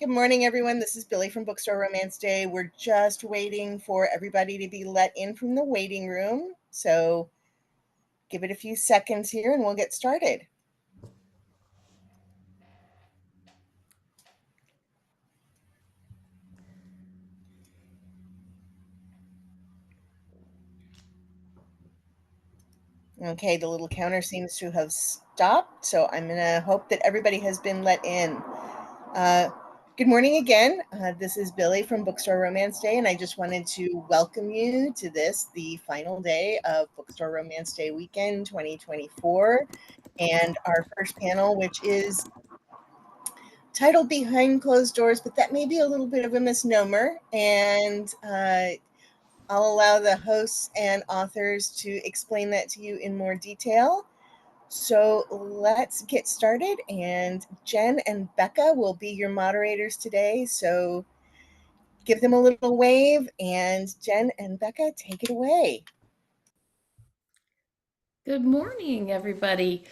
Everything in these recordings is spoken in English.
Good morning, everyone. This is Billy from Bookstore Romance Day. We're just waiting for everybody to be let in from the waiting room. So give it a few seconds here and we'll get started. Okay, the little counter seems to have stopped, so I'm going to hope that everybody has been let in. Good morning again. This is Billy from Bookstore Romance Day, and I just wanted to welcome you to this, the final day of Bookstore Romance Day weekend 2024, and our first panel, which is titled Behind Closed Doors, but that may be a little bit of a misnomer, and I'll allow the hosts and authors to explain that to you in more detail. So let's get started, and Jen and Becca will be your moderators today. So give them a little wave, and Jen and Becca, take it away. Good morning, everybody.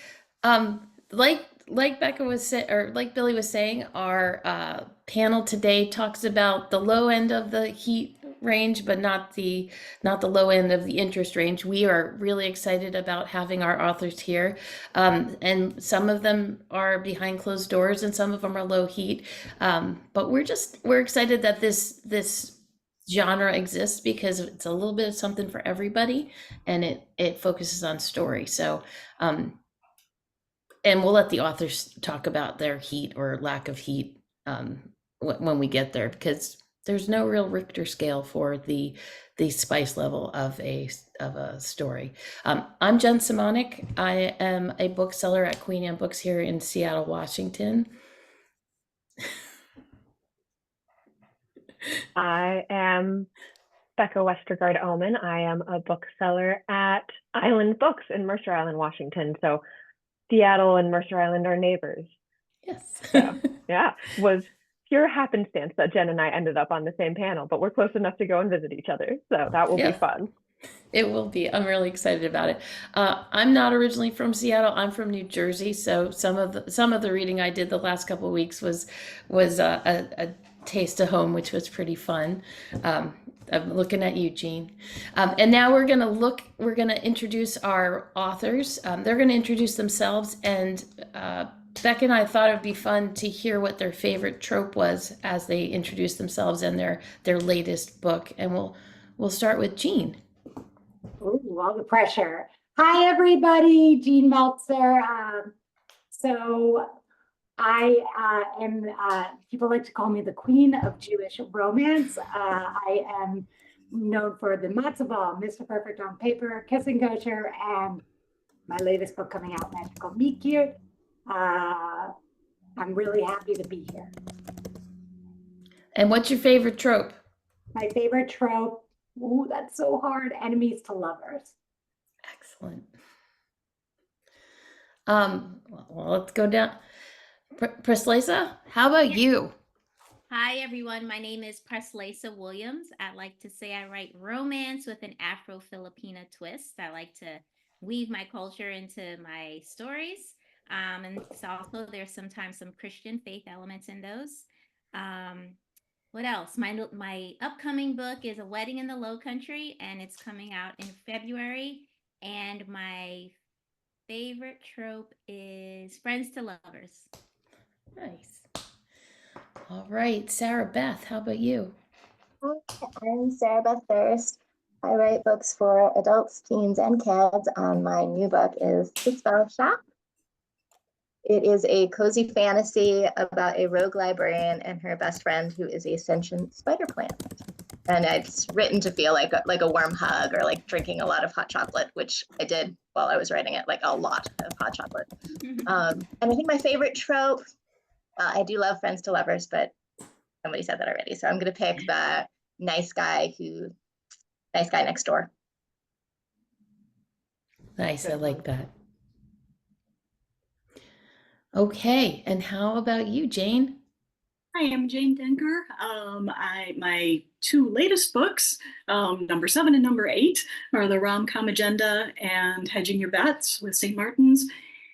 Like Becca was saying, or like Billy was saying, our panel today talks about the low end of the heat range, but not the low end of the interest range. We are really excited about having our authors here, and some of them are behind closed doors, and some of them are low heat. But we're excited that this genre exists because it's a little bit of something for everybody, and it focuses on story. So and we'll let the authors talk about their heat or lack of heat when we get there, because there's no real Richter scale for the spice level of a story. I'm Jen Simonic. I am a bookseller at Queen Anne Books here in Seattle, Washington. I am Becca Westergard Oman. I am a bookseller at Island Books in Mercer Island, Washington. So Seattle and Mercer Island are neighbors. Yes. So, yeah, was pure happenstance that Jen and I ended up on the same panel, but we're close enough to go and visit each other. So that will be fun. It will be. I'm really excited about it. I'm not originally from Seattle. I'm from New Jersey. So some of the reading I did the last couple of weeks was a taste of home, which was pretty fun. I'm looking at you, Jayne. And now we're gonna introduce our authors. They're gonna introduce themselves, and Becca and I thought it'd be fun to hear what their favorite trope was as they introduce themselves and their latest book. And we'll start with Jayne. Ooh, all the pressure. Hi, everybody. Jayne Meltzer. So I am, people like to call me the queen of Jewish romance. I am known for the Matzo Ball, Mr. Perfect on Paper, Kissing Kosher, and my latest book coming out, Magical Meet Cute. I'm really happy to be here. And what's your favorite trope? My favorite trope, ooh, that's so hard, enemies to lovers. Excellent. Well, let's go down. Preslaysa, how about you? Hi, everyone. My name is Preslaysa Williams. I like to say I write romance with an Afro-Filipina twist. I like to weave my culture into my stories. And it's also, there's sometimes some Christian faith elements in those. What else? My upcoming book is A Wedding in the Low Country, and it's coming out in February. And my favorite trope is friends to lovers. Nice. All right, Sarah Beth, how about you? I'm Sarah Beth Durst. I write books for adults, teens, and kids. My new book is The Spell Shop. It is a cozy fantasy about a rogue librarian and her best friend who is a sentient spider plant. And it's written to feel like a warm hug, or like drinking a lot of hot chocolate, which I did while I was writing it, like a lot of hot chocolate. And I think my favorite trope, I do love friends to lovers, but somebody said that already. So I'm going to pick the nice guy next door. Nice, I like that. Okay, and how about you, Jayne? Hi, I'm Jayne Denker. My two latest books, number 7 and number 8, are The Rom-Com Agenda and Hedging Your Bets with St. Martin's.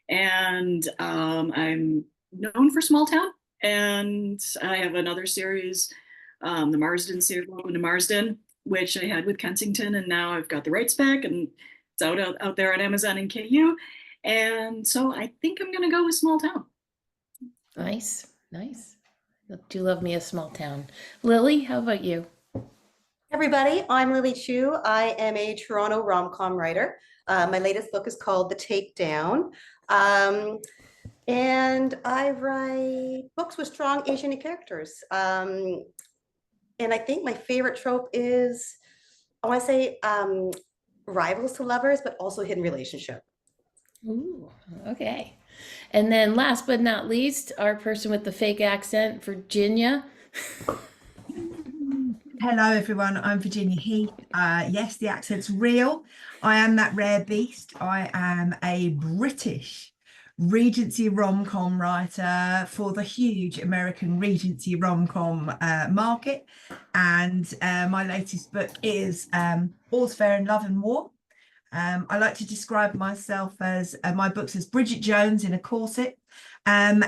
And I'm known for small town. And I have another series, the Marsden series, Welcome to Marsden, which I had with Kensington, and now I've got the rights back, and it's out there on Amazon and KU. And so I think I'm gonna go with Small Town. Nice, nice. I do love me a small town. Lily, how about you? Everybody, I'm Lily Chu. I am a Toronto rom-com writer. My latest book is called The Takedown. And I write books with strong Asian characters. And I think my favorite trope is, I want to say, rivals to lovers, but also hidden relationship. Ooh, okay. And then last but not least, our person with the fake accent, Virginia. Hello everyone, I'm Virginia Heath. Yes, the accent's real. I am that rare beast. I am a British Regency rom-com writer for the huge American Regency rom-com market. And my latest book is All's Fair in Love and War. I like to describe myself as my books as Bridget Jones in a corset. And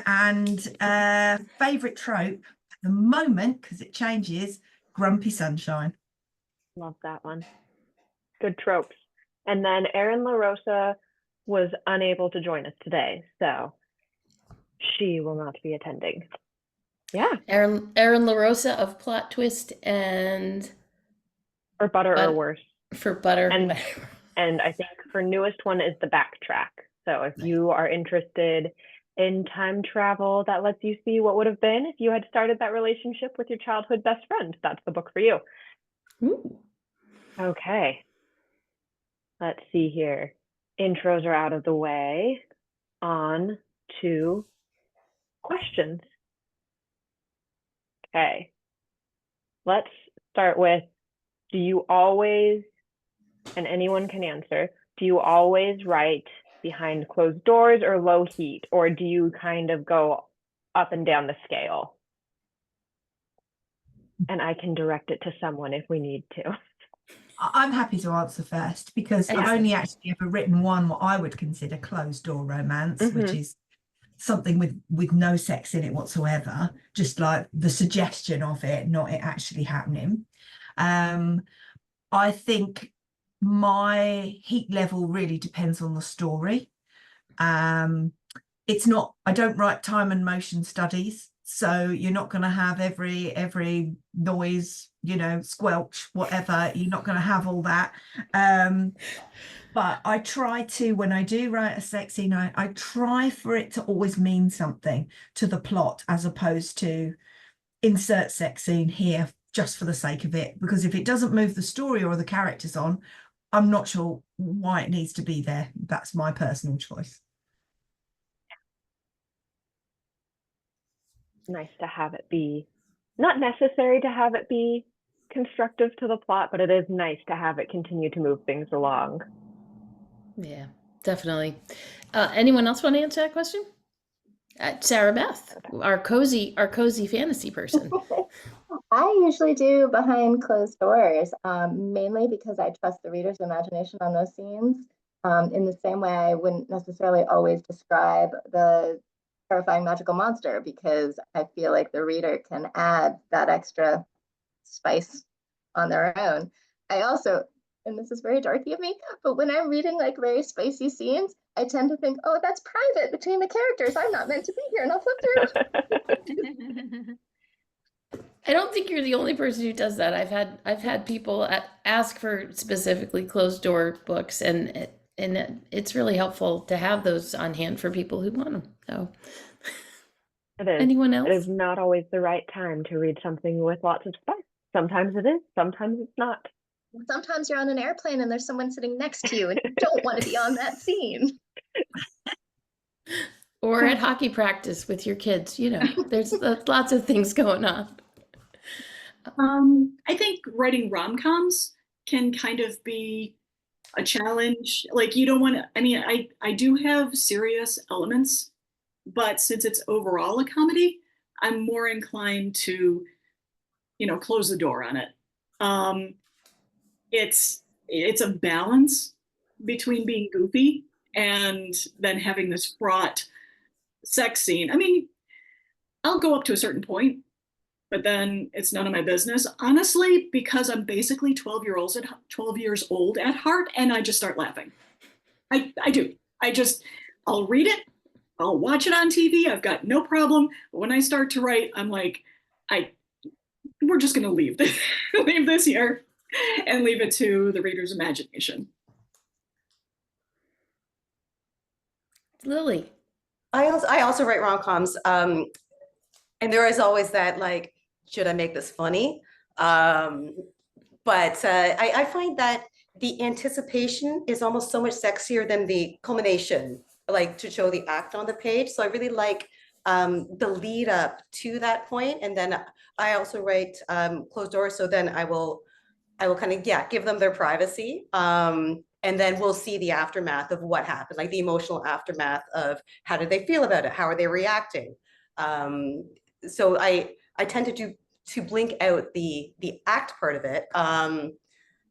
favourite trope at the moment, because it changes, Grumpy Sunshine. Love that one. Good tropes. And then Erin LaRosa was unable to join us today, so she will not be attending. Yeah. Erin LaRosa of Plot Twist and For Butter or Worse. For Butter. And I think her newest one is The Backtrack. So if you are interested in time travel that lets you see what would have been if you had started that relationship with your childhood best friend, that's the book for you. Ooh. Okay. Let's see here. Intros are out of the way. On to questions. Okay. Let's start with, do you always, and anyone can answer, do you always write behind closed doors or low heat, or do you kind of go up and down the scale? And I can direct it to someone if we need to. I'm happy to answer first because I've only actually ever written one what I would consider closed door romance, which is something with no sex in it whatsoever, just like the suggestion of it, not it actually happening. I think my heat level really depends on the story. It's not, I don't write time and motion studies, so you're not going to have every noise, you know, squelch, whatever. You're not going to have all that. But I try to, when I do write a sex scene, I try for it to always mean something to the plot, as opposed to insert sex scene here just for the sake of it. Because if it doesn't move the story or the characters on, I'm not sure why it needs to be there. That's my personal choice. Nice to have it be, not necessary to have it be constructive to the plot, but it is nice to have it continue to move things along. Yeah, definitely. Anyone else want to answer that question? Sarah Beth, our cozy fantasy person. I usually do behind closed doors, mainly because I trust the reader's imagination on those scenes. In the same way, I wouldn't necessarily always describe the terrifying magical monster, because I feel like the reader can add that extra spice on their own. I also, and this is very dorky of me, but when I'm reading like very spicy scenes, I tend to think, oh, that's private between the characters. I'm not meant to be here, and I'll flip through. I don't think you're the only person who does that. I've had people ask for specifically closed door books, and it's really helpful to have those on hand for people who want them. So, it is. Anyone else? It is not always the right time to read something with lots of spice. Sometimes it is. Sometimes it's not. Sometimes you're on an airplane and there's someone sitting next to you, and you don't want to be on that scene. Or at hockey practice with your kids. You know, there's lots of things going on. I think writing rom-coms can kind of be a challenge. Like, you don't want to, I mean, I do have serious elements, but since it's overall a comedy, I'm more inclined to, you know, close the door on it. It's a balance between being goofy and then having this fraught sex scene. I mean, I'll go up to a certain point, but then it's none of my business, honestly, because I'm basically 12 years old at heart, and I just start laughing. I do. I'll read it, I'll watch it on TV, I've got no problem. But when I start to write, I'm like, we're just gonna leave this, leave this here and leave it to the reader's imagination. Lily. I also write rom-coms, and there is always that, like, should I make this funny? But I find that the anticipation is almost so much sexier than the culmination, like to show the act on the page. So I really like the lead up to that point, and then I also write closed doors. So then I will kind of give them their privacy. And then we'll see the aftermath of what happened, like the emotional aftermath of how did they feel about it? How are they reacting? So I tend to blink out the act part of it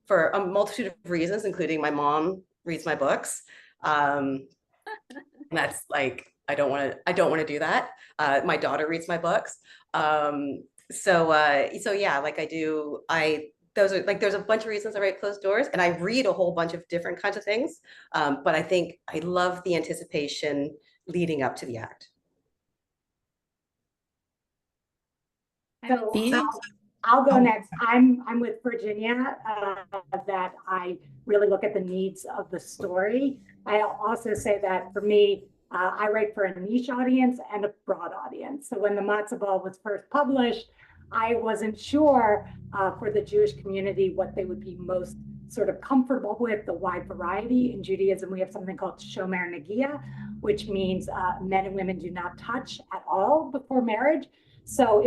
for a multitude of reasons, including my mom reads my books. And that's like, I don't want to do that. My daughter reads my books. So yeah, like those are like, there's a bunch of reasons I write closed doors, and I read a whole bunch of different kinds of things. But I think I love the anticipation leading up to the act. So Heath? I'll go next. I'm with Virginia, that I really look at the needs of the story. I'll also say that for me, I write for a niche audience and a broad audience. So when the Matzo Ball was first published, I wasn't sure for the Jewish community what they would be most sort of comfortable with, the wide variety. In Judaism, we have something called Shomer Nagia, which means men and women do not touch at all before marriage. So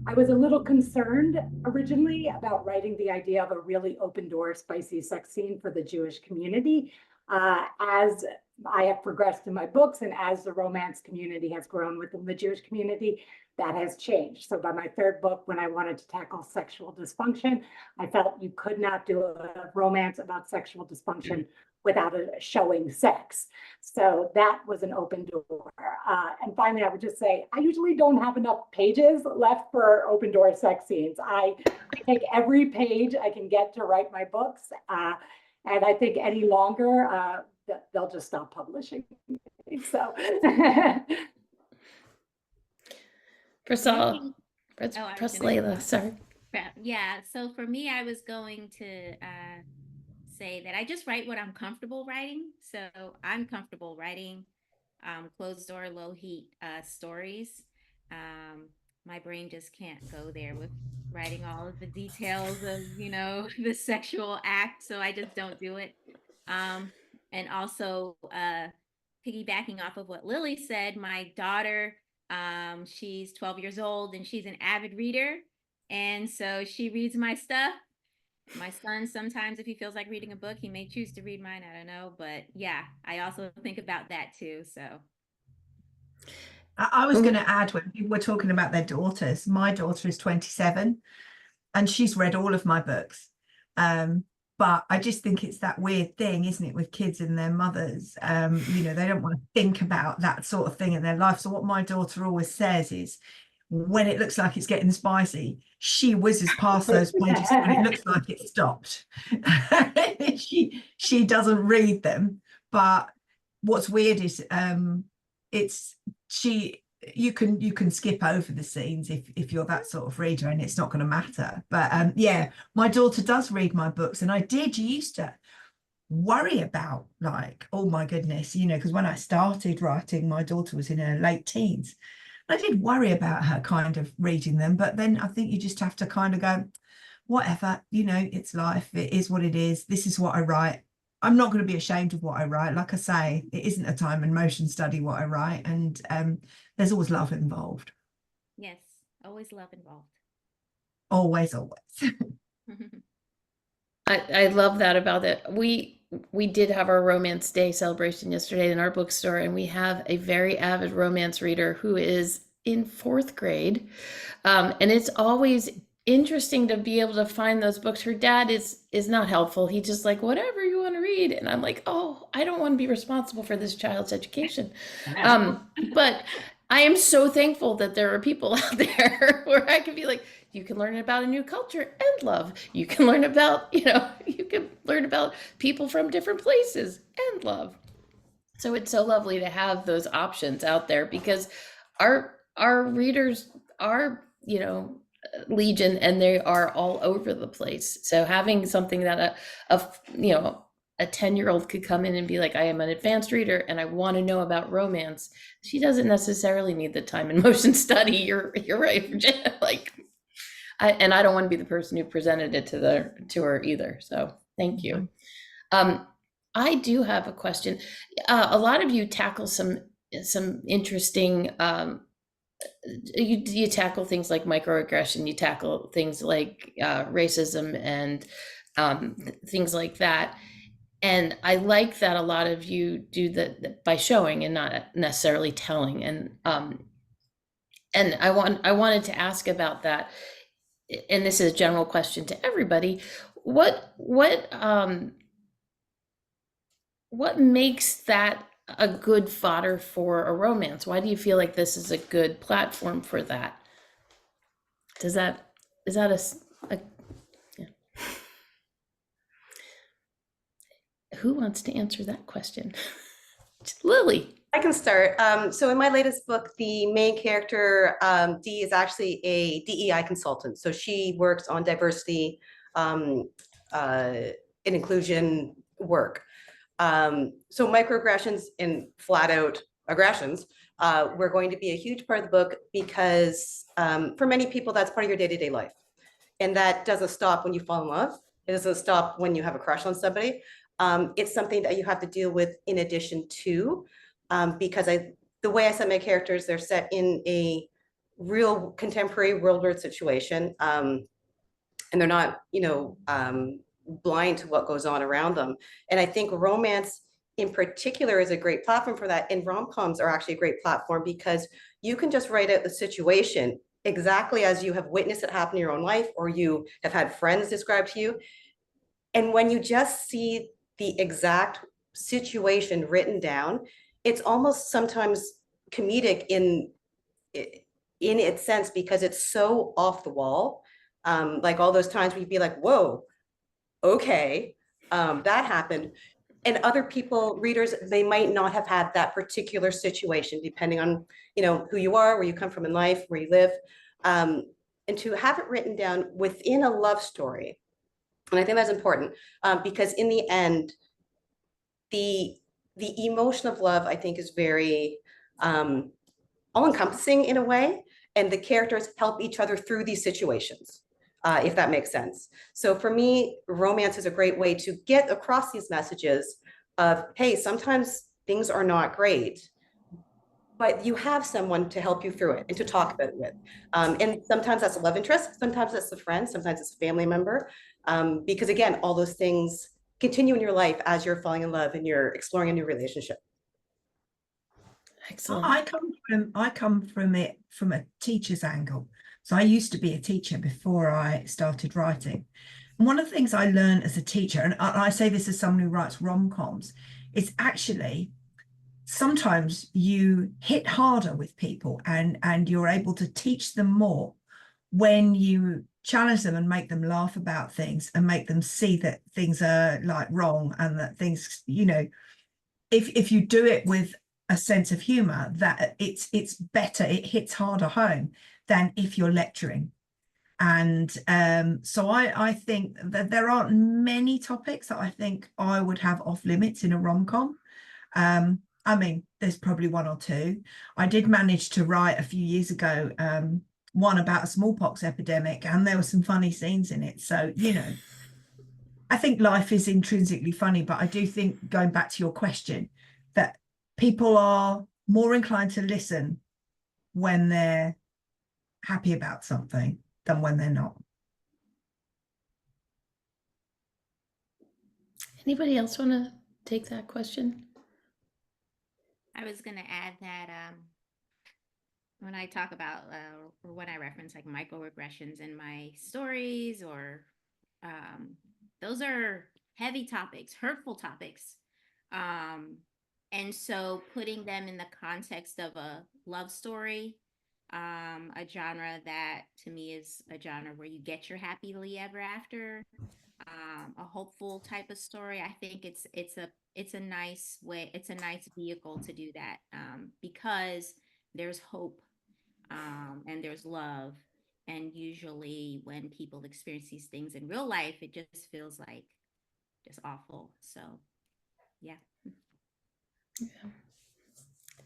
I was a little concerned originally about writing the idea of a really open door, spicy sex scene for the Jewish community. As I have progressed in my books and as the romance community has grown within the Jewish community, that has changed. So by my third book, when I wanted to tackle sexual dysfunction, I felt you could not do a romance about sexual dysfunction without showing sex. So that was an open door. And finally, I would just say, I usually don't have enough pages left for open door sex scenes. I take every page I can get to write my books. And I think any longer, they'll just stop publishing. So. Preslaysa, sorry. Yeah, so for me, I was going to say that I just write what I'm comfortable writing. So I'm comfortable writing closed door, low heat stories. My brain just can't go there with writing all of the details of, the sexual act. So I just don't do it. And also piggybacking off of what Lily said, my daughter, she's 12 years old and she's an avid reader. And so she reads my stuff. My son, sometimes if he feels like reading a book, he may choose to read mine. I don't know. But yeah, I also think about that too. So I was going to add, when people were talking about their daughters, my daughter is 27 and she's read all of my books. But I just think it's that weird thing, isn't it, with kids and their mothers? They don't want to think about that sort of thing in their life. So what my daughter always says is, when it looks like it's getting spicy, she whizzes past those pages and it looks like it stopped. she doesn't read them. But what's weird is you can skip over the scenes if you're that sort of reader, and it's not going to matter. But yeah, my daughter does read my books, and I did used to worry about, like, oh my goodness, because when I started writing, my daughter was in her late teens. I did worry about her kind of reading them, but then I think you just have to kind of go, whatever, it's life, it is what it is, this is what I write. I'm not going to be ashamed of what I write. Like I say, it isn't a time and motion study what I write, and there's always love involved. yes, always love involved. Always. I love that about it. We did have our Romance Day celebration yesterday in our bookstore, and we have a very avid romance reader who is in 4th grade. And it's always interesting to be able to find those books. Her dad is not helpful. He just like, whatever you want to read. And I'm like, oh, I don't want to be responsible for this child's education. But I am so thankful that there are people out there where I can be like, you can learn about a new culture and love. You can learn about, you can learn about people from different places and love. So it's so lovely to have those options out there because our readers are, legion, and they are all over the place. So having something that a 10-year-old could come in and be like, I am an advanced reader and I want to know about romance. She doesn't necessarily need the time and motion study. You're right, Virginia. And I don't want to be the person who presented it to her either. So thank you. I do have a question. A lot of you tackle some interesting. You tackle things like microaggression. You tackle things like racism and things like that. And I like that a lot of you do that by showing and not necessarily telling. And I wanted to ask about that. And this is a general question to everybody. What makes that a good fodder for a romance? Why do you feel like this is a good platform for that? Is that a yeah. Who wants to answer that question? Lily. I can start. So in my latest book, the main character, Dee, is actually a DEI consultant. So she works on diversity and inclusion work. So microaggressions and flat out aggressions were going to be a huge part of the book because for many people, that's part of your day-to-day life. And that doesn't stop when you fall in love. It doesn't stop when you have a crush on somebody. It's something that you have to deal with in addition to, because the way I set my characters, they're set in a real contemporary world world situation. And they're not, blind to what goes on around them. And I think romance in particular is a great platform for that. And rom-coms are actually a great platform because you can just write out the situation exactly as you have witnessed it happen in your own life, or you have had friends describe to you. And when you just see the exact situation written down, it's almost sometimes comedic in its sense because it's so off the wall. Like all those times where you'd be like, whoa, okay, that happened. And other people, readers, they might not have had that particular situation, depending on, who you are, where you come from in life, where you live. And to have it written down within a love story, and I think that's important because in the end, the emotion of love, I think, is very all-encompassing in a way, and the characters help each other through these situations. If that makes sense. So for me, romance is a great way to get across these messages of, hey, sometimes things are not great, but you have someone to help you through it and to talk about it with. And sometimes that's a love interest, sometimes that's a friend, sometimes it's a family member. Because again, all those things continue in your life as you're falling in love and you're exploring a new relationship. Excellent. I come from it from a teacher's angle. So I used to be a teacher before I started writing. And one of the things I learned as a teacher, and I say this as someone who writes rom-coms, is actually sometimes you hit harder with people and you're able to teach them more when you challenge them and make them laugh about things and make them see that things are like wrong and that things, if you do it with a sense of humor, that it's better, it hits harder home than if you're lecturing. And so I think that there aren't many topics that I think I would have off limits in a rom-com. I mean, there's probably one or two. I did manage to write a few years ago one about a smallpox epidemic, and there were some funny scenes in it. So, I think life is intrinsically funny, but I do think, going back to your question, that people are more inclined to listen when they're happy about something than when they're not. Anybody else want to take that question? I was going to add that when I talk about or when I reference like microaggressions in my stories, or those are heavy topics, hurtful topics. And so putting them in the context of a love story, a genre that to me is a genre where you get your happily ever after, a hopeful type of story. I think it's a nice way, it's a nice vehicle to do that, because there's hope, and there's love. And usually when people experience these things in real life, it just feels like just awful. So yeah.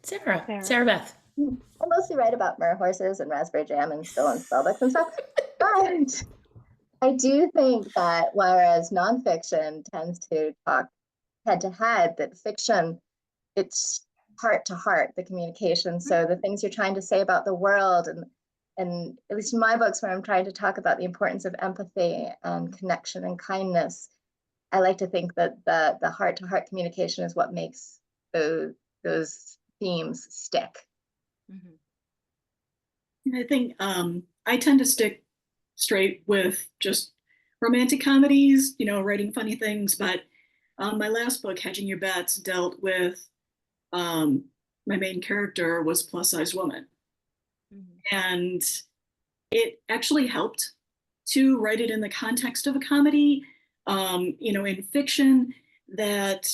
Sarah Beth. I mostly write about mer horses and raspberry jam and stolen spellbooks and stuff. But I do think that whereas nonfiction tends to talk head to head, that fiction, it's heart to heart, the communication. So the things you're trying to say about the world, and at least in my books where I'm trying to talk about the importance of empathy and connection and kindness, I like to think that the heart to heart communication is what makes those themes stick. Mm-hmm. I think I tend to stick straight with just romantic comedies, writing funny things. But my last book, Hedging Your Bets, dealt with my main character was a plus-size woman. Mm-hmm. And it actually helped to write it in the context of a comedy, in fiction, that,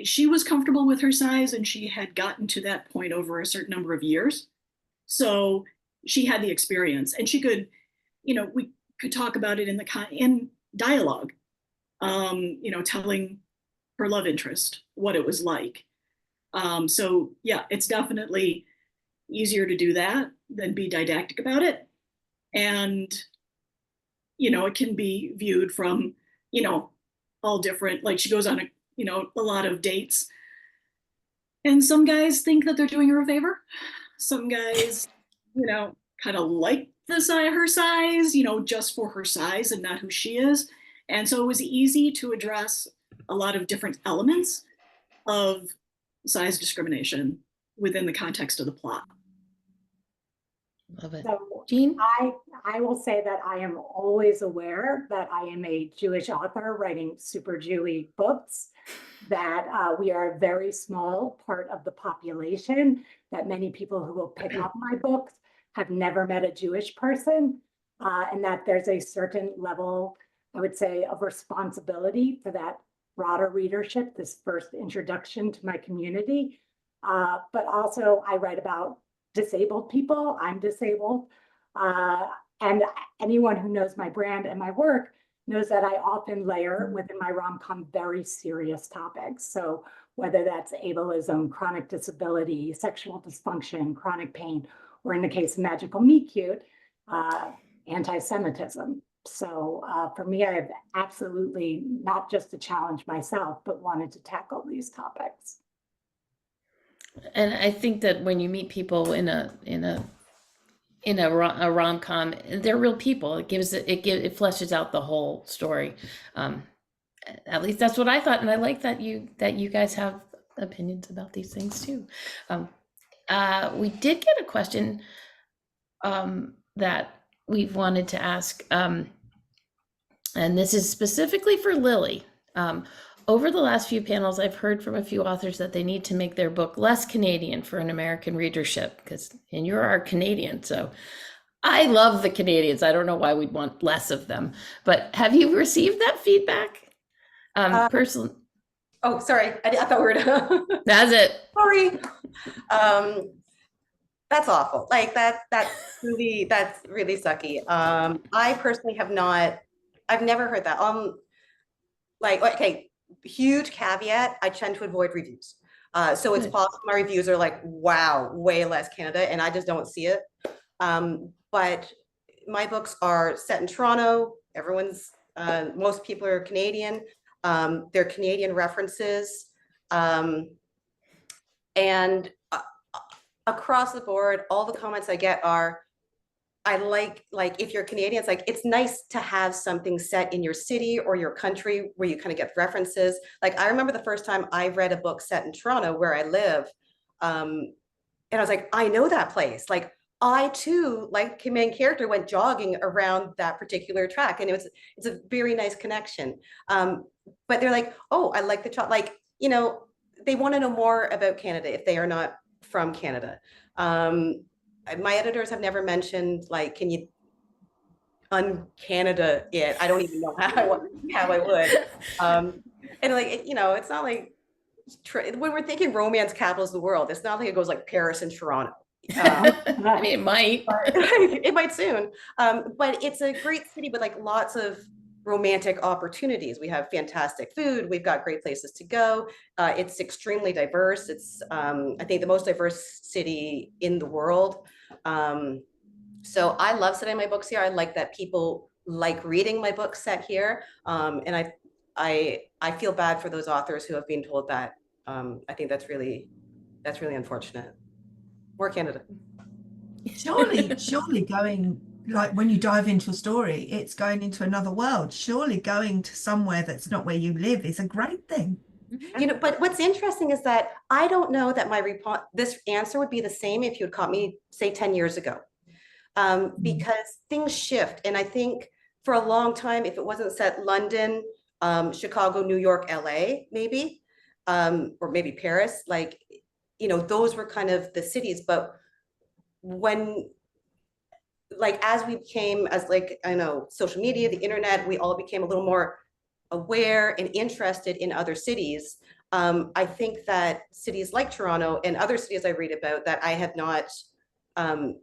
she was comfortable with her size and she had gotten to that point over a certain number of years. So she had the experience and she could, we could talk about it in dialogue, telling her love interest what it was like. So yeah, it's definitely easier to do that than be didactic about it. And, it can be viewed from, all different, like she goes on a lot of dates. And some guys think that they're doing her a favor. Some guys, kind of like her size, just for her size and not who she is. And so it was easy to address a lot of different elements of size discrimination within the context of the plot. Love it. So Jayne? I will say that I am always aware that I am a Jewish author writing super Jewy books, that we are a very small part of the population, that many people who will pick up my books have never met a Jewish person, and that there's a certain level, I would say, of responsibility for that broader readership, this first introduction to my community. But also I write about disabled people. I'm disabled. And anyone who knows my brand and my work knows that I often layer within my rom-com very serious topics. So whether that's ableism, chronic disability, sexual dysfunction, chronic pain, or in the case of Magical Meet Cute, anti-Semitism. So for me, I have absolutely not just to challenge myself, but wanted to tackle these topics. And I think that when you meet people in a rom-com, they're real people. It fleshes out the whole story. At least that's what I thought, and I like that you guys have opinions about these things too. We did get a question that we've wanted to ask, and this is specifically for Lily. Over the last few panels, I've heard from a few authors that they need to make their book less Canadian for an American readership, and you're our Canadian, so I love the Canadians. I don't know why we'd want less of them, but have you received that feedback? Personally. Oh, sorry. I thought we were That's it. Sorry. That's awful. Like that's really sucky. I personally I've never heard that. Okay, huge caveat, I tend to avoid reviews. So it's possible my reviews are like, wow, way less Canada, and I just don't see it. But my books are set in Toronto. Most people are Canadian. They're Canadian references. And across the board, all the comments I get are, I like if you're Canadian, it's like, it's nice to have something set in your city or your country where you kind of get references. Like I remember the first time I read a book set in Toronto where I live, and I was like, I know that place. Like I too, like main character, went jogging around that particular track, and it's a very nice connection. But they're like, oh, I like the like, they want to know more about Canada if they are not from Canada. My editors have never mentioned, like, can you un-Canada it? I don't even know how I would. And like, you know, it's not like, when we're thinking romance capitals of the world, it's not like it goes like Paris and Toronto. I mean, it might. It might soon. But it's a great city with like lots of romantic opportunities. We have fantastic food. We've got great places to go. It's extremely diverse. It's, I think, the most diverse city in the world. So I love setting my books here. I like that people like reading my books set here. And I feel bad for those authors who have been told that. I think that's really unfortunate. More Canada. Surely going, like when you dive into a story, it's going into another world. Surely going to somewhere that's not where you live is a great thing. You know, but what's interesting is that I don't know that this answer would be the same if you had caught me, say, 10 years ago. Because things shift. And I think for a long time, if it wasn't set London, Chicago, New York, LA, maybe, or maybe Paris, like, you know, those were kind of the cities. But when, like, as we became, as like, I know, social media, the internet, we all became a little more aware and interested in other cities. I think that cities like Toronto and other cities I read about that I have not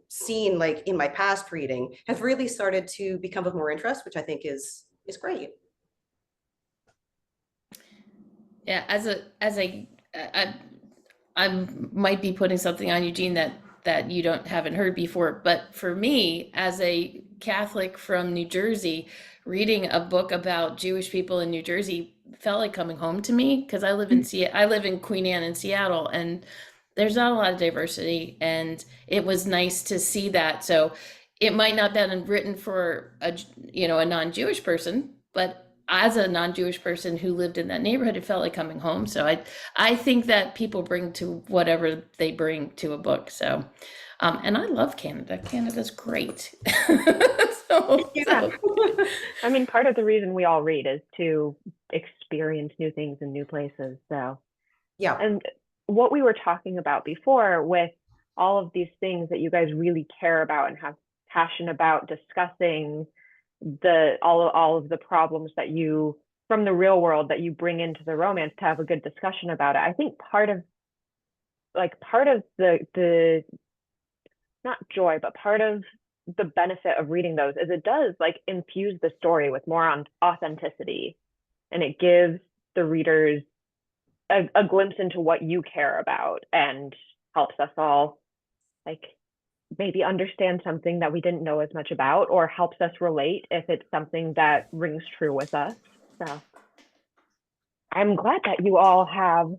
seen, like in my past reading, have really started to become of more interest, which I think is great. Yeah, I might be putting something on you, Jayne, that you haven't heard before, but for me, as a Catholic from New Jersey, reading a book about Jewish people in New Jersey felt like coming home to me, because I live in Queen Anne in Seattle, and there's not a lot of diversity, and it was nice to see that. So it might not have been written for a non-Jewish person, but as a non-Jewish person who lived in that neighborhood, it felt like coming home. So I think that people bring to whatever they bring to a book. So, and I love Canada. Canada's great. Yeah. I mean, part of the reason we all read is to experience new things in new places. So, yeah. And what we were talking about before with all of these things that you guys really care about and have passion about discussing, all of the problems that you from the real world that you bring into the romance to have a good discussion about it. I think part of the not joy, but part of the benefit of reading those is it does like infuse the story with more authenticity, and it gives the readers a glimpse into what you care about and helps us all like maybe understand something that we didn't know as much about, or helps us relate if it's something that rings true with us. So I'm glad that you all have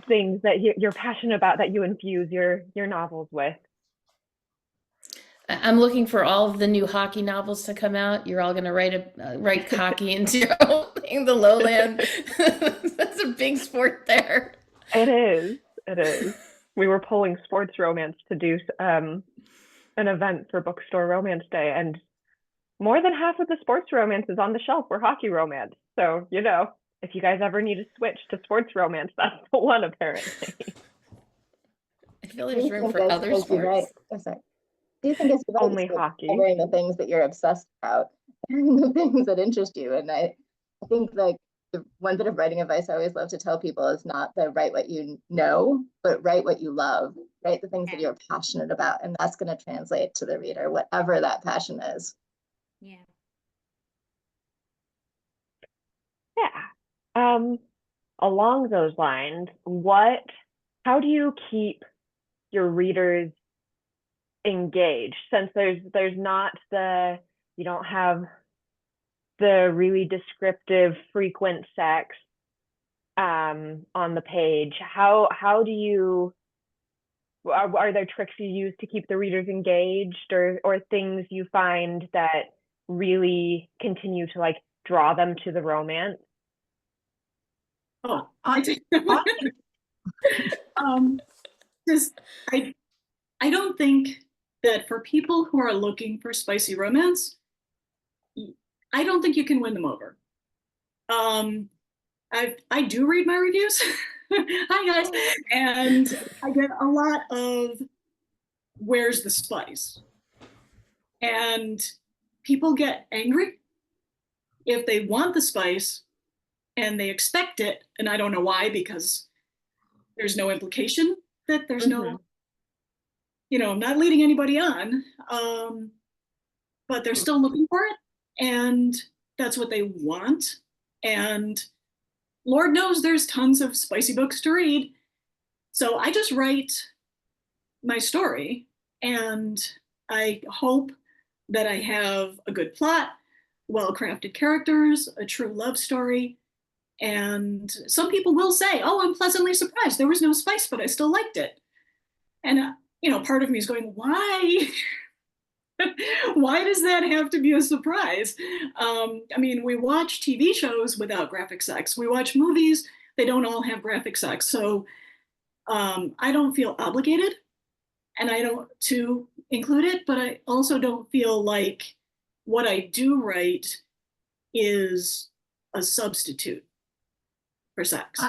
things that you're passionate about, that you infuse your novels with. I'm looking for all of the new hockey novels to come out. You're all going to write hockey into your own thing, the Lowland. That's a big sport there. It is. We were pulling sports romance to do an event for Bookstore Romance Day, and more than half of the sports romances on the shelf were hockey romance. So, you know, if you guys ever need to switch to sports romance, that's the one, apparently. I feel there's room for other sports. Do you think it's only hockey? Covering the things that you're obsessed about and the things that interest you. And I think like the one bit of writing advice I always love to tell people is not to write what you know, but write what you love. Write the things that you're passionate about, and that's going to translate to the reader, whatever that passion is. Yeah. Yeah. Along those lines, how do you keep your readers engaged, since there's not you don't have the really descriptive frequent sex on the page? How do you are there tricks you use to keep the readers engaged, or things you find that really continue to like draw them to the romance? Oh, I don't think that for people who are looking for spicy romance, I don't think you can win them over. I do read my reviews, Hi guys. And I get a lot of where's the spice? And people get angry if they want the spice and they expect it. And I don't know why, because there's no implication that there's no, I'm not leading anybody on, but they're still looking for it. And that's what they want. And Lord knows there's tons of spicy books to read. So I just write my story, and I hope that I have a good plot, well-crafted characters, a true love story. And some people will say, oh, I'm pleasantly surprised. There was no spice, but I still liked it. And, part of me is going, why? Why does that have to be a surprise? We watch TV shows without graphic sex. We watch movies, they don't all have graphic sex. So I don't feel obligated, and I don't to include it, but I also don't feel like what I do write is a substitute for sex.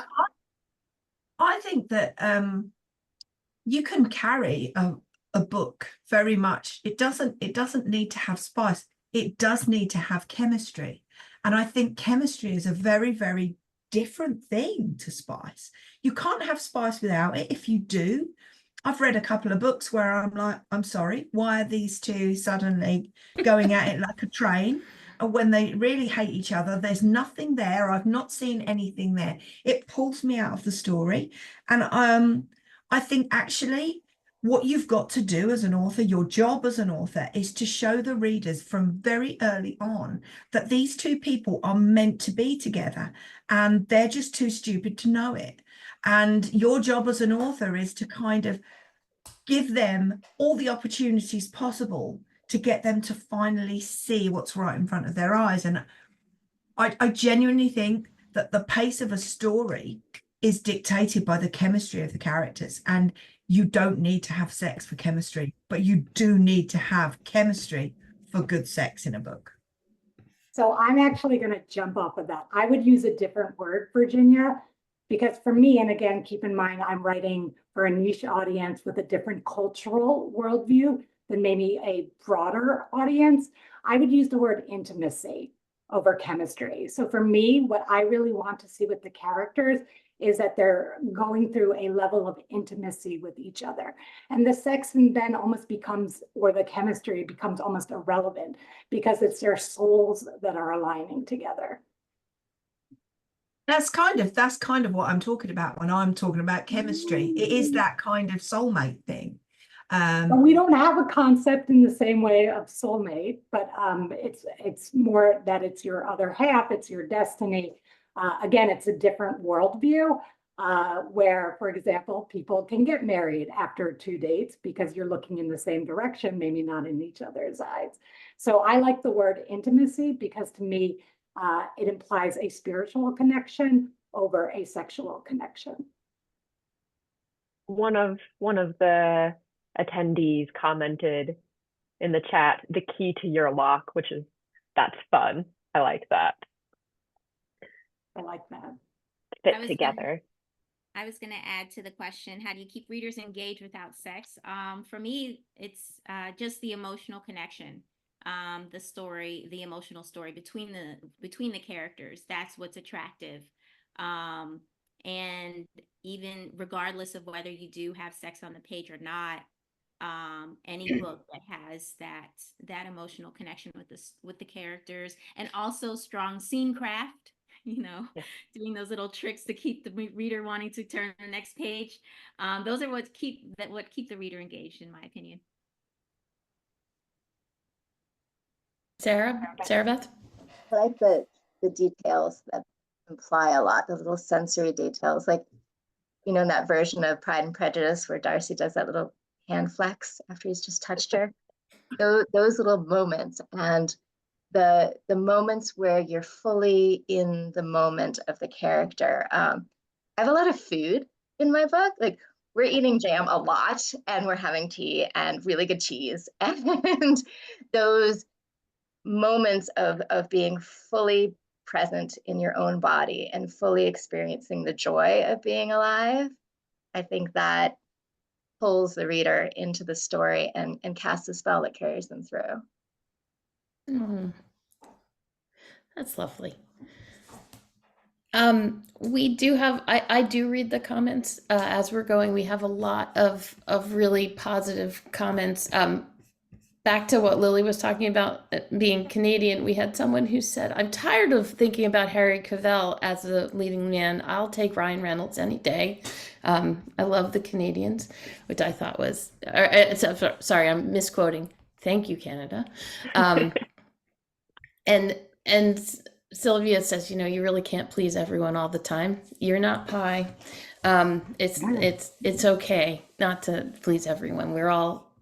I think that you can carry a book very much. It doesn't need to have spice. It does need to have chemistry. And I think chemistry is a very, very different thing to spice. You can't have spice without it. If you do, I've read a couple of books where I'm like, I'm sorry, why are these two suddenly going at it like a train? And when they really hate each other, there's nothing there. I've not seen anything there. It pulls me out of the story. And I think actually what you've got to do as an author, your job as an author, is to show the readers from very early on that these two people are meant to be together, and they're just too stupid to know it. And your job as an author is to kind of give them all the opportunities possible to get them to finally see what's right in front of their eyes. And I genuinely think that the pace of a story is dictated by the chemistry of the characters. And you don't need to have sex for chemistry, but you do need to have chemistry for good sex in a book. So I'm actually going to jump off of that. I would use a different word, Virginia, because for me, and again, keep in mind, I'm writing for a niche audience with a different cultural worldview than maybe a broader audience. I would use the word intimacy over chemistry. So for me, what I really want to see with the characters is that they're going through a level of intimacy with each other. And the sex then almost becomes, or the chemistry becomes almost irrelevant, because it's their souls that are aligning together. That's kind of what I'm talking about when I'm talking about chemistry. It is that kind of soulmate thing. But we don't have a concept in the same way of soulmate, but it's more that it's your other half, it's your destiny. Again, it's a different worldview where, for example, people can get married after 2 dates because you're looking in the same direction, maybe not in each other's eyes. So I like the word intimacy because to me, it implies a spiritual connection over a sexual connection. One of the attendees commented in the chat, the key to your lock, that's fun. I like that. I like that. Fit together. I was going to add to the question, how do you keep readers engaged without sex? For me, it's just the emotional connection, the story, the emotional story between the characters. That's what's attractive. And even regardless of whether you do have sex on the page or not, any book that has that emotional connection with the characters, and also strong scene craft, doing those little tricks to keep the reader wanting to turn to the next page. Those are what keep the reader engaged, in my opinion. Sarah Beth? I like the details that imply a lot, the little sensory details, like, in that version of Pride and Prejudice where Darcy does that little hand flex after he's just touched her. Those little moments, and the moments where you're fully in the moment of the character. I have a lot of food in my book. Like, we're eating jam a lot, and we're having tea and really good cheese. And those moments of being fully present in your own body and fully experiencing the joy of being alive, I think that pulls the reader into the story and casts a spell that carries them through. That's lovely. We do have, I do read the comments as we're going. We have a lot of really positive comments. Back to what Lily was talking about being Canadian, we had someone who said, I'm tired of thinking about Harry Cavill as the leading man. I'll take Ryan Reynolds any day. I love the Canadians, which I thought was, sorry, I'm misquoting. Thank you, Canada. And Sylvia says, you really can't please everyone all the time. You're not pie. It's okay not to please everyone. We're all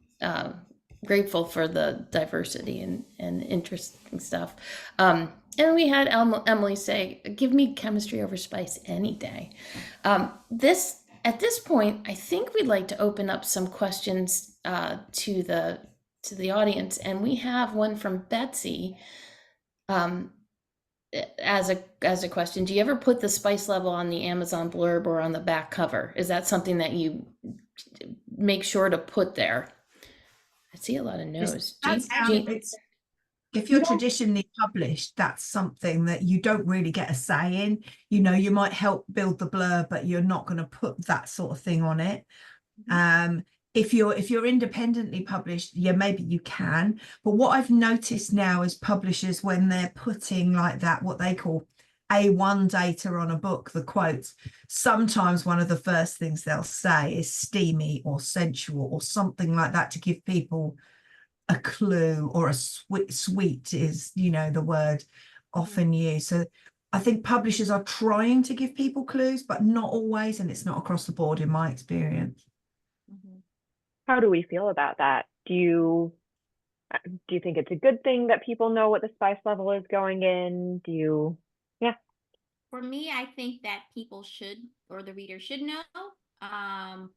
grateful for the diversity and interesting stuff. And we had Emily say, give me chemistry over spice any day. At this point, I think we'd like to open up some questions to the audience. And we have one from Betsy as a question. Do you ever put the spice level on the Amazon blurb or on the back cover? Is that something that you make sure to put there? I see a lot of no's. If you're traditionally published, that's something that you don't really get a say in. You might help build the blurb, but you're not going to put that sort of thing on it. If you're independently published, yeah, maybe you can. But what I've noticed now is publishers, when they're putting like that, what they call A1 data on a book, the quotes, sometimes one of the first things they'll say is steamy or sensual or something like that to give people a clue, or a sweet is, the word often used. So I think publishers are trying to give people clues, but not always, and it's not across the board in my experience. How do we feel about that? Do you think it's a good thing that people know what the spice level is going in? For me, I think that people should, or the reader should know. And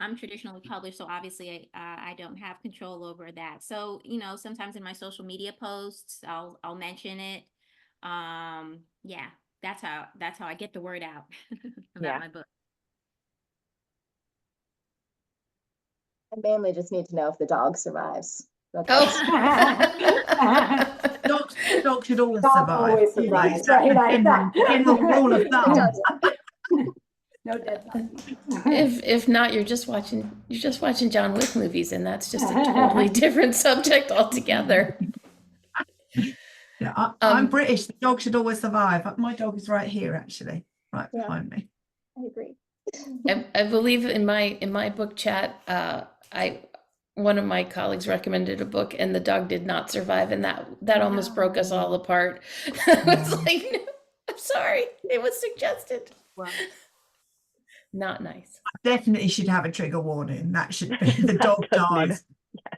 I'm traditionally published, so obviously I don't have control over that. So, sometimes in my social media posts, I'll mention it. That's how I get the word out about my book. I mainly just need to know if the dog survives. Dog should always survive. Always survives, right? In the rule of thumb. No dead body. If not, you're just watching John Wick movies, and that's just a totally different subject altogether. Yeah, I'm British. The dog should always survive. My dog is right here, actually, right behind me. I agree. I believe in my book chat, one of my colleagues recommended a book, and the dog did not survive, and that almost broke us all apart. I was like, no, I'm sorry, it was suggested. Wow. Not nice. Definitely should have a trigger warning. That should be the dog died.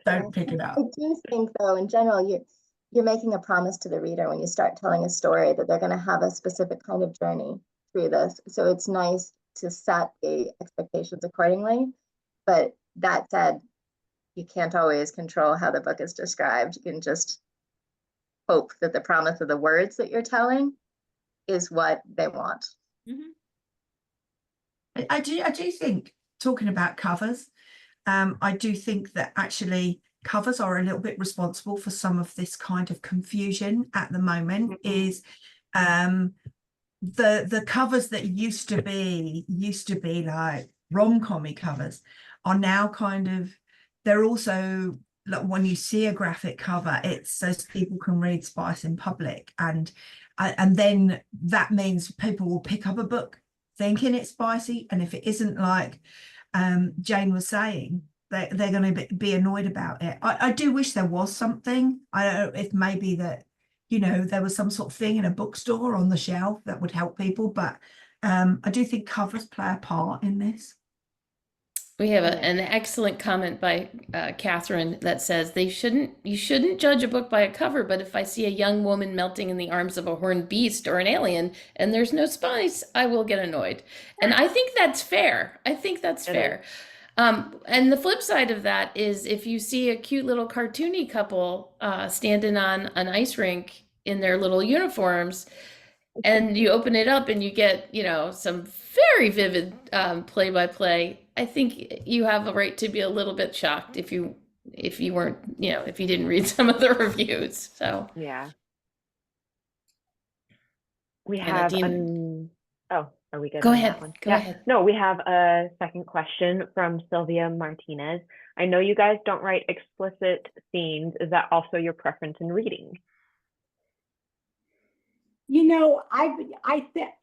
Don't pick it up. I do think, though, in general, you're making a promise to the reader when you start telling a story that they're going to have a specific kind of journey through this. So it's nice to set the expectations accordingly. But that said, you can't always control how the book is described. You can just hope that the promise of the words that you're telling is what they want. Mm-hmm. I do think, talking about covers, I do think that actually covers are a little bit responsible for some of this kind of confusion at the moment. Is the covers that used to be like rom-com-y covers are now they're also, like, when you see a graphic cover, it's so people can read spice in public, and then that means people will pick up a book thinking it's spicy, and if it isn't, like Jayne was saying, they're going to be annoyed about it. I do wish there was something. I don't know if maybe that, there was some sort of thing in a bookstore on the shelf that would help people, but I do think covers play a part in this. We have an excellent comment by Catherine that says you shouldn't judge a book by a cover, but if I see a young woman melting in the arms of a horned beast or an alien and there's no spice, I will get annoyed. And I think that's fair. Fair. And the flip side of that is if you see a cute little cartoony couple standing on an ice rink in their little uniforms, and you open it up and you get, you know, some very vivid play-by-play. I think you have a right to be a little bit shocked if you weren't, you know, if you didn't read some of the reviews. So Yeah. We And have Dean- oh, are we good Go on ahead. that one? Go Yeah. ahead. No, we have a second question from Sylvia Martinez. I know you guys don't write explicit scenes. Is that also your preference in reading? You know,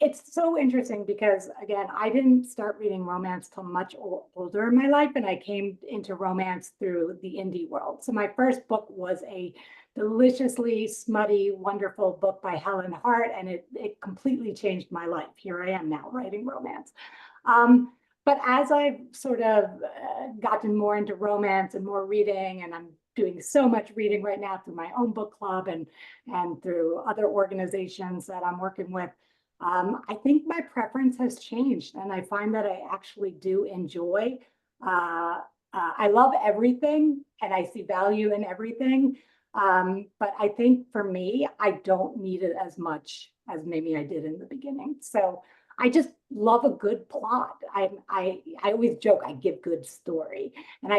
it's so interesting because, again, I didn't start reading romance till much older in my life, and I came into romance through the indie world. So my first book was a deliciously smutty, wonderful book by Helen Hart, and it completely changed my life. Here I am now writing romance. But as I've sort of gotten more into romance and more reading, and I'm doing so much reading right now through my own book club and through other organizations that I'm working with, I think my preference has changed, and I find that I actually do enjoy. I love everything, and I see value in everything. But I think for me, I don't need it as much as maybe I did in the beginning. So I just love a good plot. I always joke, I give good story. And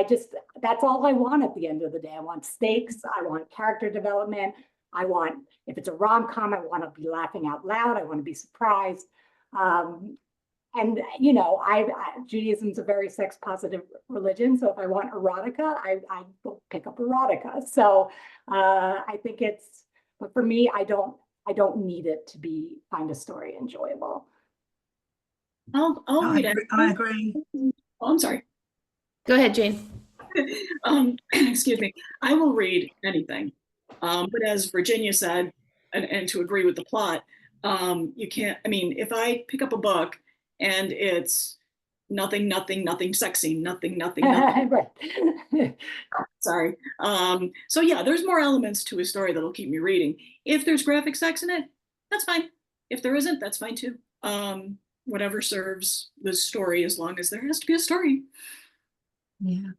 that's all I want at the end of the day. I want stakes, I want character development. I want, if it's a rom-com, I want to be laughing out loud. I want to be surprised. And, you know, Judaism's a very sex positive religion. So if I want erotica, I will pick up erotica. So I think but for me, I don't need it to find a story enjoyable. I'll read it. I agree. Oh, I'm sorry. Go ahead, Jane. Excuse me. I will read anything. But as Virginia said, and to agree with the plot, you can't, I mean, if I pick up a book and it's nothing sexy, nothing. Sorry. So yeah, there's more elements to a story that'll keep me reading. If there's graphic sex in it, that's fine. If there isn't, that's fine too. Whatever serves the story, as long as there has to be a story. Yeah.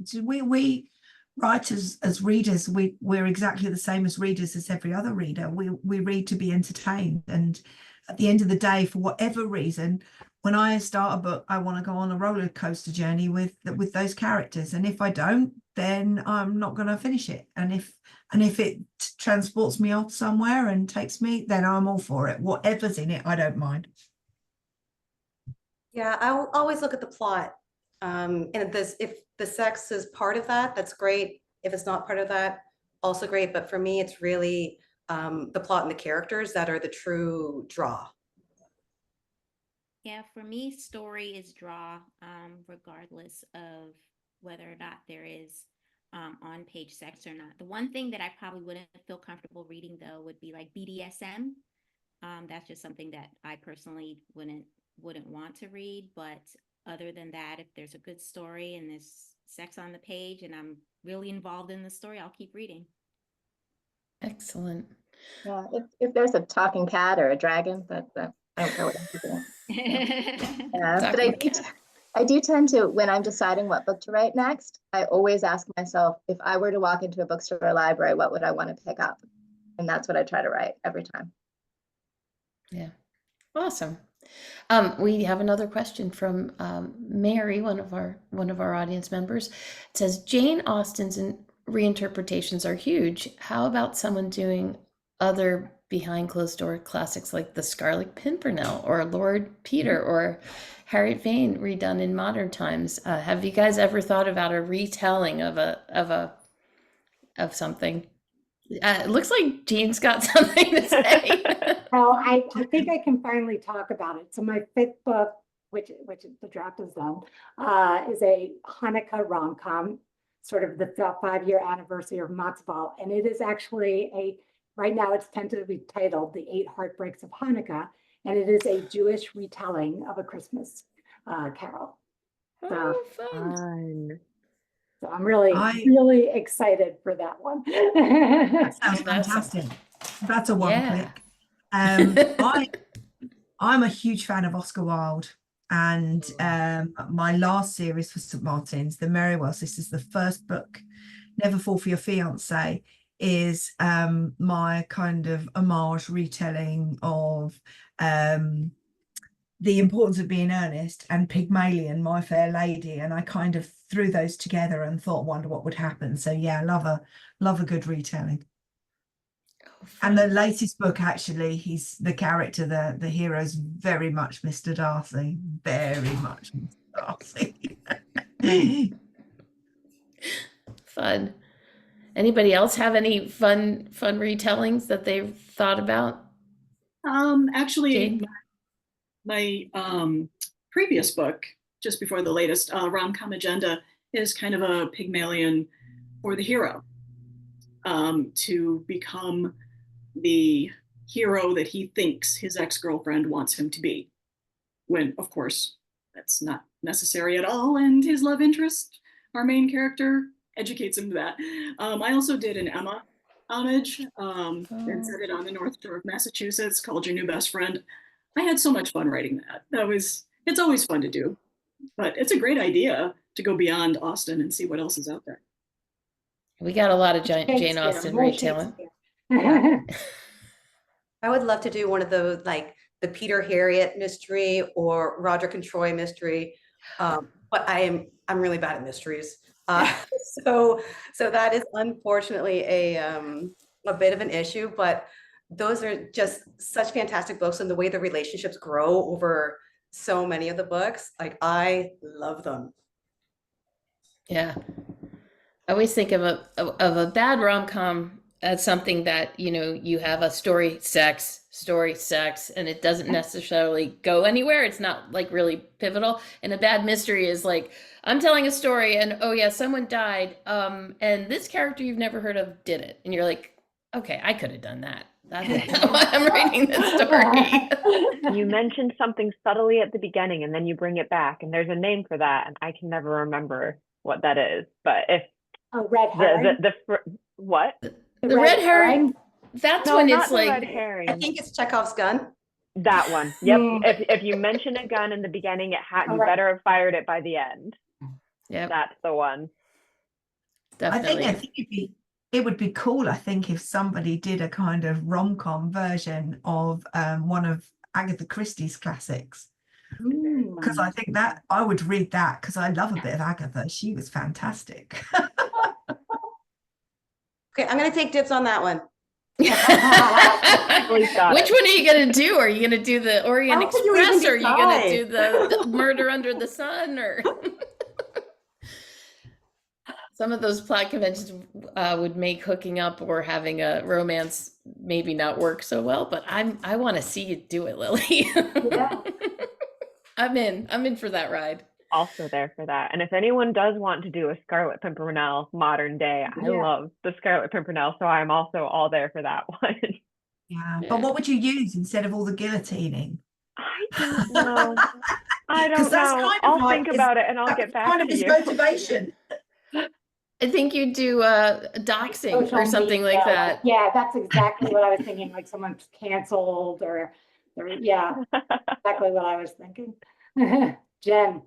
So we writers, as readers, we're exactly the same as readers as every other reader. We read to be entertained, and at the end of the day, for whatever reason, when I start a book, I want to go on a roller coaster journey with those characters, and if I don't, then I'm not going to finish it. And if it transports me off somewhere and takes me, then I'm all for it. Whatever's in it, I don't mind. Yeah, I'll always look at the plot. And if the sex is part of that, that's great. If it's not part of that, also great. But for me, it's really the plot and the characters that are the true draw. Yeah, for me, story is draw, regardless of whether or not there is on-page sex or not. The one thing that I probably wouldn't feel comfortable reading, though, would be like BDSM. That's just something that I personally wouldn't want to read. But other than that, if there's a good story and there's sex on the page and I'm really involved in the story, I'll keep reading. Excellent. Yeah, if there's a talking cat or a dragon, that I don't care what I'm doing. Yeah, but I do tend to, when I'm deciding what book to write next, I always ask myself, if I were to walk into a bookstore or library, what would I want to pick up? And that's what I try to write every time. Yeah. Awesome. We have another question from Mary, one of our audience members. It says, Jane Austen's reinterpretations are huge. How about someone doing other behind closed door classics like The Scarlet Pimpernel or Lord Peter or Harriet Vane redone in modern times? Have you guys ever thought about a retelling of something? It looks like Jane's got something to say. Well, I think I can finally talk about it. So my fifth book, which the draft is done, is a Hanukkah rom-com, sort of the 5-year anniversary of Matzbal. And it is actually right now it's tentatively titled The 8 Heartbreaks of Hanukkah. And it is a Jewish retelling of a Christmas carol. Oh, Fun. So I'm really excited for that one. That sounds fantastic. That's a one-click. I'm a huge fan of Oscar Wilde, and my last series for St. Martin's, The Merriwell Sisters, the first book, Never Fall for Your Fiance, is my kind of homage retelling of The Importance of Being Earnest and Pygmalion, My Fair Lady, and I kind of threw those together and thought, wonder what would happen. So yeah, love a good retelling. And the latest book, actually, he's the character, the hero's very much Mr. Darcy, very much Mr. Darcy. Fun. Anybody else have any fun retellings that they've thought about? Actually, Jayne? my previous book, just before the latest, Rom-Com Agenda, is kind of a Pygmalion for the hero, to become the hero that he thinks his ex-girlfriend wants him to be, when of course that's not necessary at all, and his love interest, our main character, educates him to that. I also did an Emma homage, and set it on the North Shore of Massachusetts, called Your New Best Friend. I had so much fun writing that. It's always fun to do, but it's a great idea to go beyond Austen and see what else is out there. We got a lot of Jane Shakespeare, Austen more retelling. Shakespeare. I would love to do one of those, like the Peter Harriet mystery or Roderick and Troy mystery, but I'm really bad at mysteries. So that is unfortunately a bit of an issue, but those are just such fantastic books, and the way the relationships grow over so many of the books, like I love them. Yeah. I always think of a bad rom-com as something that, you have a story, sex, and it doesn't necessarily go anywhere. It's not like really pivotal. And a bad mystery is like, I'm telling a story and, oh yeah, someone died. And this character you've never heard of did it. And you're like, okay, I could have done that. That's why I'm writing this story. You mentioned something subtly at the beginning and then you bring it back, and there's a name for that, and I can never remember what that is. But if red herring. What? The red herring. That's No, when not it's the like red herring. I think it's Chekhov's gun. That one. Yep. If you mention a gun in the beginning, you better have fired it by the end. Yeah, that's the one. Definitely. I think it would be cool, I think, if somebody did a kind of rom-com version of one of Agatha Christie's classics. Because I think that I would read that, because I love a bit of Agatha. She was fantastic. Okay, I'm gonna take dibs on that one. Which one are you gonna do? Are you gonna do the Orient Express, or are you gonna do the Murder Under the Sun, or some of those plot conventions would make hooking up or having a romance maybe not work so well, but I want to see you do it, Lily. Yeah. I'm in for that ride. Also there for that. And if anyone does want to do a Scarlet Pimpernel modern day, I love the Scarlet Pimpernel, so I'm also all there for that one. Yeah, but what would you use instead of all the guillotining? I don't know. I don't know. I'll think about it and I'll get back to you. Kind of his motivation. I think you do doxing or something like that. Yeah, that's exactly what I was thinking. Like someone's canceled or yeah, exactly what I was thinking. Jen.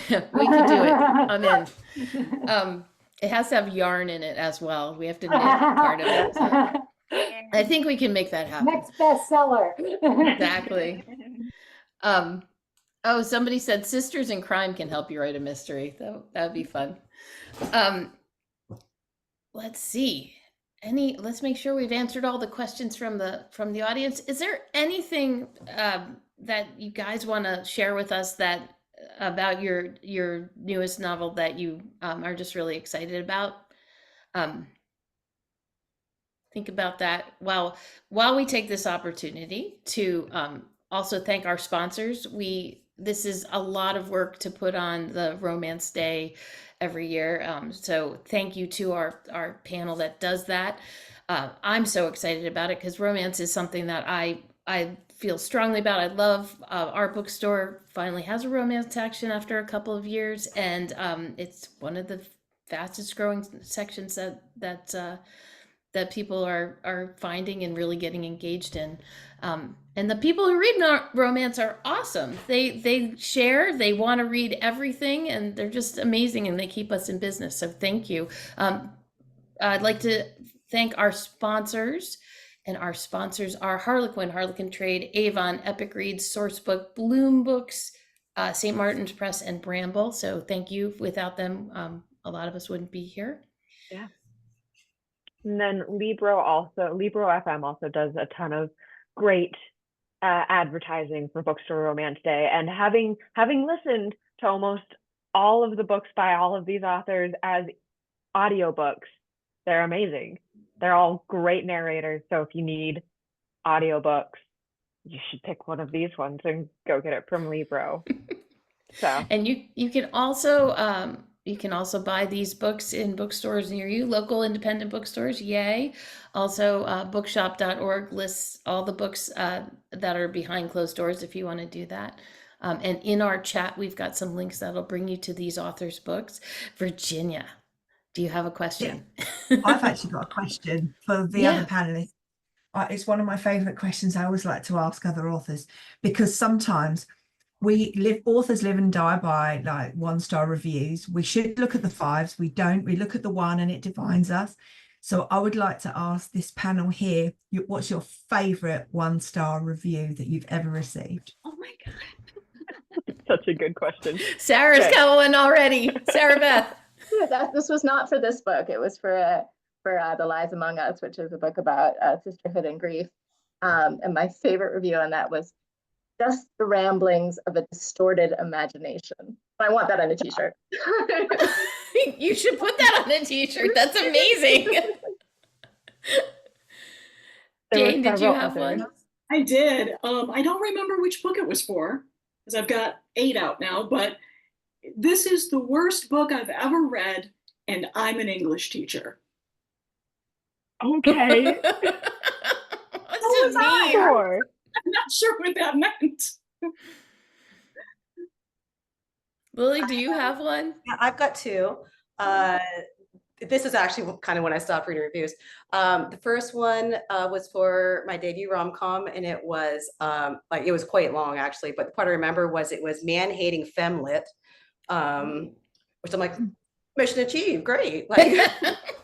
Yeah, we could do it. I'm in. It has to have yarn in it as well. We have to knit part of it. So I think we can make that happen. Next bestseller. Exactly. Oh, somebody said Sisters in Crime can help you write a mystery. That would be fun. Let's see. Let's make sure we've answered all the questions from the audience. Is there anything that you guys want to share with us about your newest novel that you are just really excited about? Think about that while we take this opportunity to also thank our sponsors. This is a lot of work to put on the Romance Day every year. So thank you to our panel that does that. I'm so excited about it because romance is something that I feel strongly about. I love our bookstore finally has a romance section after a couple of years, and it's one of the fastest growing sections that people are finding and really getting engaged in. And the people who read romance are awesome. They share, they want to read everything, and they're just amazing, and they keep us in business. So thank you. I'd like to thank our sponsors. And our sponsors are Harlequin Trade, Avon, Epic Reads, Sourcebook, Bloom Books, St. Martin's Press, and Bramble. So thank you. Without them, a lot of us wouldn't be here. Yeah. And then Libro FM also does a ton of great advertising for Bookstore Romance Day. And having listened to almost all of the books by all of these authors as audiobooks, they're amazing. They're all great narrators. So if you need audiobooks, you should pick one of these ones and go get it from Libro. So, and you can also buy these books in bookstores near you, local independent bookstores. Yay! Also, bookshop.org lists all the books that are behind closed doors if you want to do that. And in our chat, we've got some links that'll bring you to these authors' books. Virginia, do you have a question? Yeah. I've actually got a question for the other panelists. It's one of my favorite questions I always like to ask other authors, because sometimes authors live and die by like 1-star reviews. We should look at the 5s. We don't. We look at the 1 and it defines us. So I would like to ask this panel here, what's your favorite 1-star review that you've ever received? Oh my God. Such a good question. Sarah's got one already. Sarah Beth. Yeah, this was not for this book. It was for The Lies Among Us, which is a book about sisterhood and grief. And my favorite review on that was just the ramblings of a distorted imagination. I want that on a t-shirt. You should put that on a t-shirt. That's amazing. Jayne, did you have one? I did. I don't remember which book it was for, because I've got 8 out now, but this is the worst book I've ever read, and I'm an English teacher. Okay. What's it mean? I'm not sure what that meant. Lily, do you have one? Yeah, I've got 2. This is actually kind of when I stopped reading reviews. The first one was for my debut rom-com, and it was it was quite long actually, but the part I remember was it was man-hating femlit, which I'm like, mission achieved, great. Like,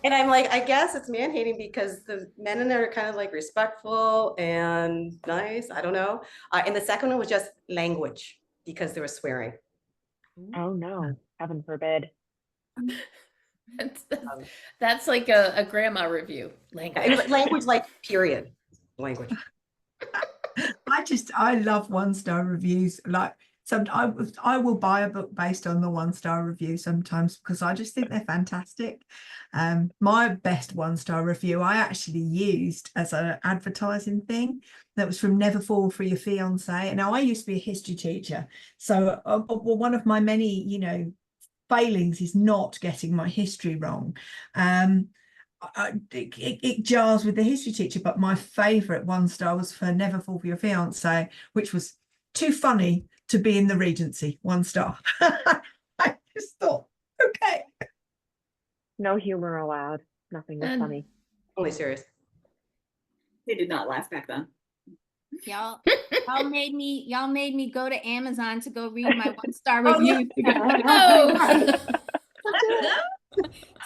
and I'm like, I guess it's man-hating because the men in there are kind of like respectful and nice. I don't know. And the second one was just language because there was swearing. Oh no, heaven forbid. That's like a grandma review. Language, like period. Language. I love 1-star reviews. Like I will buy a book based on the 1-star review sometimes because I just think they're fantastic. My best 1-star review I actually used as an advertising thing. That was from Never Fall for Your Fiance. Now I used to be a history teacher, so one of my many, failings is not getting my history wrong. It jars with the history teacher, but my favorite 1-star was for Never Fall for Your Fiance, which was too funny to be in the Regency. 1-star. I just thought, okay. No humor allowed. Nothing was funny. Only serious. They did not laugh back then. Y'all made me go to Amazon to go read my 1-star reviews.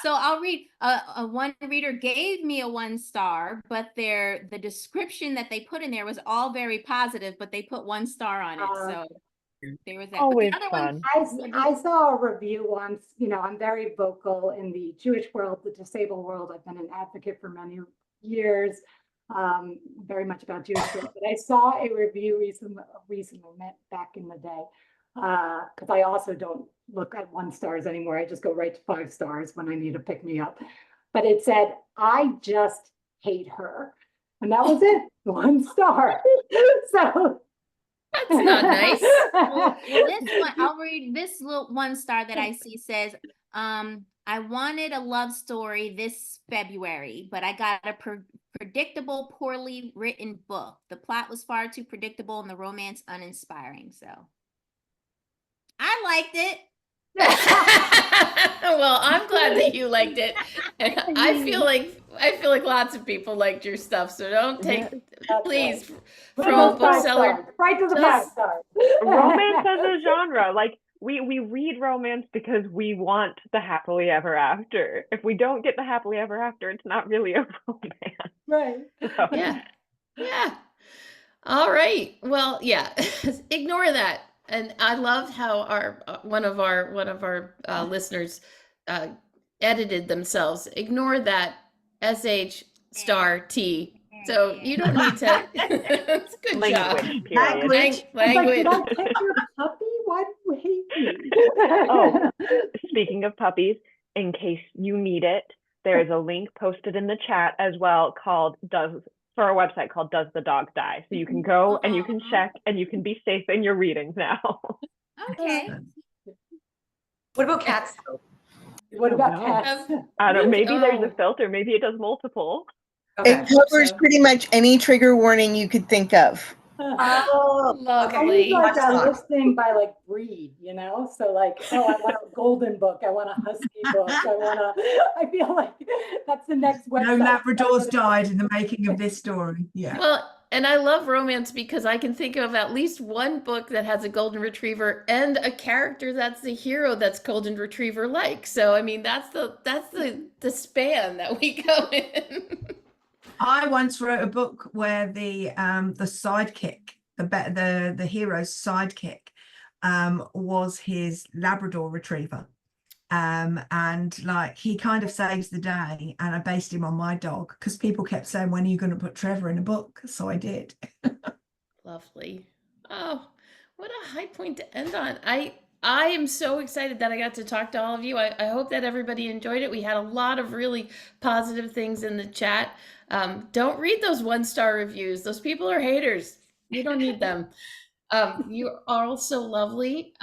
So I'll read. One reader gave me a 1-star, but the description that they put in there was all very positive, but they put 1-star on it. So there was that. Always the other fun. I saw a review once. I'm very vocal in the Jewish world, the disabled world. I've been an advocate for many years. Very much about Jewish stuff, but I saw a review recently back in the day, because I also don't look at 1-stars anymore. I just go right to 5 stars when I need to pick me up. But it said, "I just hate her," and that was it. 1-star. So that's not nice. Well, this one, I'll read this little 1-star that I see says, I wanted a love story this February, but I got a predictable, poorly written book. The plot was far too predictable and the romance uninspiring. So I liked it. Well, I'm glad that you liked it. And I feel like lots of people liked your stuff. So don't take, please, from a bookseller. Right to the 5 stars. Romance as a genre, like we read romance because we want the happily ever after. If we don't get the happily ever after, it's not really a romance. Right. So. Yeah. All right. Well, yeah. Ignore that. And I love how our one of our listeners edited themselves. Ignore that SH star T. So you don't need to. It's a good Language, job. period. Language. Did I pick your puppy? Why do you hate me? Oh, speaking of puppies, in case you need it, there's a link posted in the chat as well called for a website called Does the Dog Die? So you can go and you can check and you can be safe in your readings now. Okay. What about cats? What about cats? I don't. Maybe there's a filter. Maybe it does multiple. Okay. It covers pretty much any trigger warning you could think of. Oh, Lovely. I use like a Watchdog. listing by like breed, you know? So like, oh, I want a golden book. I want a husky book. I feel like that's the next website. No Labradors died in the making of this story. Yeah. Well, and I love romance because I can think of at least one book that has a golden retriever and a character that's the hero that's golden retriever like. So I mean that's the span that we go in. I once wrote a book where the sidekick, the hero's sidekick, was his Labrador retriever. And like he kind of saves the day, and I based him on my dog because people kept saying, when are you going to put Trevor in a book? So I did. Lovely. Oh, what a high point to end on. I am so excited that I got to talk to all of you. I hope that everybody enjoyed it. We had a lot of really positive things in the chat. Don't read those 1-star reviews. Those people are haters. You don't need them. You are all so lovely.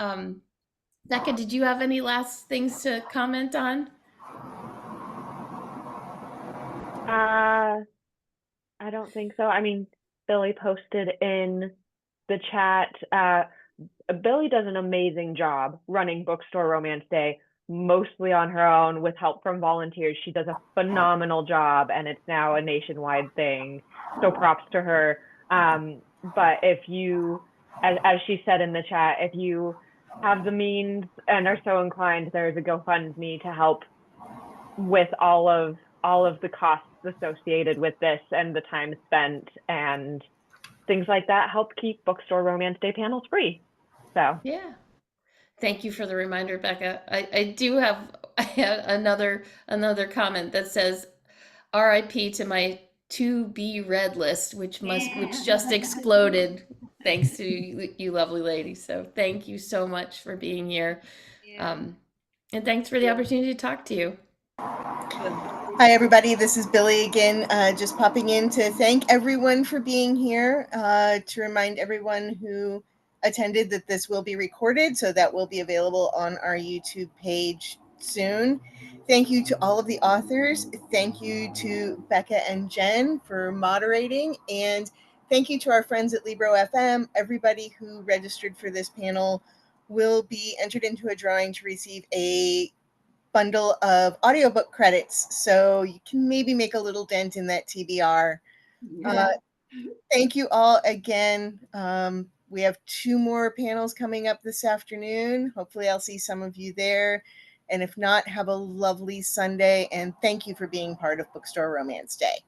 Becca, did you have any last things to comment on? I don't think so. I mean, Billy posted in the chat. Billy does an amazing job running Bookstore Romance Day, mostly on her own with help from volunteers. She does a phenomenal job, and it's now a nationwide thing. So props to her. But if you, as she said in the chat, if you have the means and are so inclined, there's a GoFundMe to help with all of the costs associated with this and the time spent and things like that. Help keep Bookstore Romance Day panels free. So yeah, thank you for the reminder, Becca. I do have another comment that says RIP to my to be read list, which just exploded thanks to you lovely ladies. So thank you so much for being here. And thanks for the opportunity to talk to you. Hi, everybody. This is Billy again, just popping in to thank everyone for being here, to remind everyone who attended that this will be recorded, so that will be available on our YouTube page soon. Thank you to all of the authors. Thank you to Becca and Jen for moderating. And thank you to our friends at Libro FM. Everybody who registered for this panel will be entered into a drawing to receive a bundle of audiobook credits. So you can maybe make a little dent in that TBR. Thank you all again. We have 2 more panels coming up this afternoon. Hopefully I'll see some of you there. And if not, have a lovely Sunday. And thank you for being part of Bookstore Romance Day.